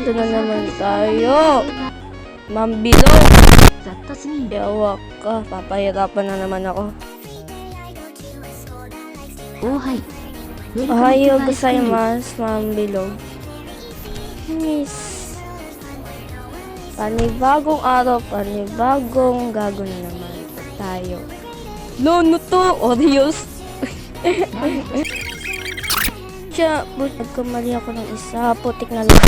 Dito na naman tayo. Mambilog. Yawa ka. Papahirapan na naman ako. Ohayo gozaimasu, Mambilog. Miss. Panibagong araw, panibagong gago na naman tayo. No to, Oreos. Tiya, nagkamali ako ng isa. Putik na lang.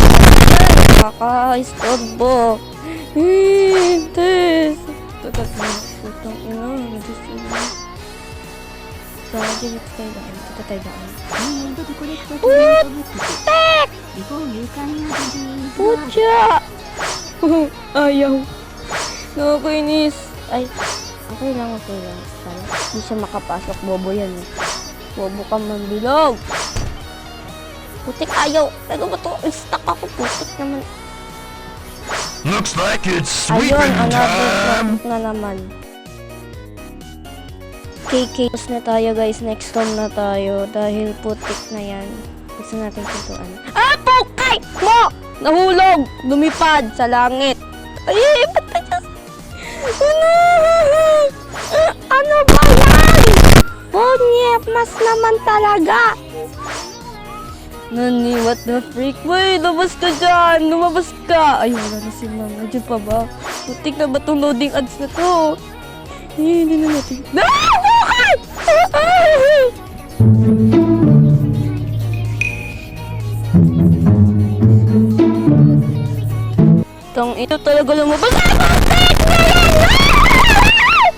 Nakaka-istorbo. Hintes. Tagat na. Putang ina. Nagisina. Sabi, dito tayo daan. Dito tayo daan. Putek! Putya! Ayaw. Nakakainis. Ay, okay lang. Hindi siya makapasok. Bobo yan. Bobo ka, Mambilog. Putik, ayaw. Ano ba ito? Stuck ako. Putik naman. Looks like it's sweeping Ayun, another time. na naman. KK na tayo, guys. Next round na tayo. Dahil putik na yan. Gusto natin pintuan. Ah, pukay mo! Nahulog! Lumipad sa langit. Ay, ba't na siya? Ano ba yan? Bonyep, mas naman talaga. Nani, what the freak? Wait, lumabas ka dyan! Lumabas ka! Ay, wala na si Mama. Diyan pa ba? Putik na ba itong loading ads na to? Hindi na natin. Bukay! Tong ito talaga lumabas. Putik na yan!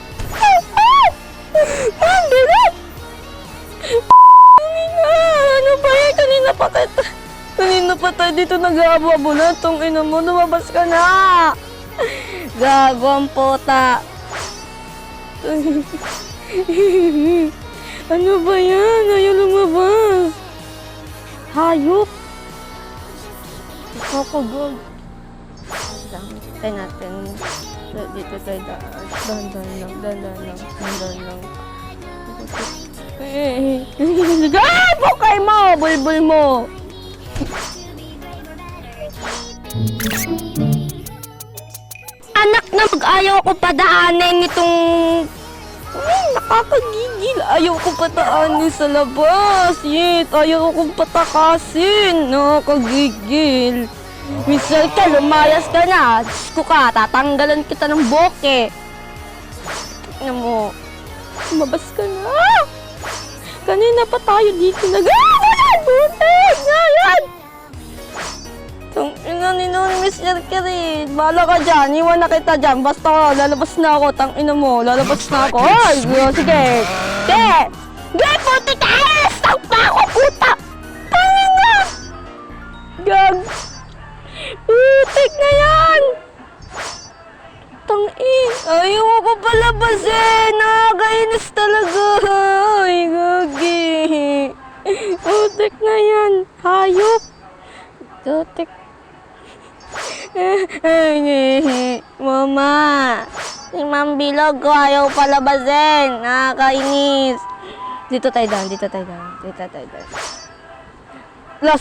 Mambilog! Ano ba yan? Kanina pa tayo dito nag-aabo na. Tong ina mo, lumabas ka na! Gago ang puta! Ano ba yan? Ayaw lumabas! Hayop! Nakakagod. Tayo natin. Dito tayo daan. Dandan lang. Ah! Bukay mo! Bulbul mo! Anak na mag-ayaw ko padaanin itong... Ay, nakakagigil. Ayaw ko padaanin sa labas. Yet, ayaw kong patakasin. Nakakagigil. Misal ka, lumayas ka na. Diyos ko ka, tatanggalan kita ng boke. Tignan mo. Lumabas ka na. Kanina pa tayo dito nag-aaral. Butik! Ngayon! Itong ina ni Miss Erkerin. Bahala ka dyan. Iwan na kita dyan. Basta lalabas na ako. Tang ina mo. Lalabas na ako. Ay, sige. Sige. Sige, putik ka. Stop pa ako, puta. Tangina. Gag. Putik na yan. Tang-in. Ayaw mo pa palabas eh. Nakakainis talaga. Ay, gagi. Putik na yan. Hayop. Putik. Mama, si Mambilog ko ayaw palabasin. Nakakainis. Dito tayo daan.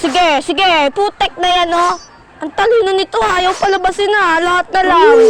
Sige. Putek na yan, oh. Ang talino nito, ayaw palabasin na. Lahat na lang.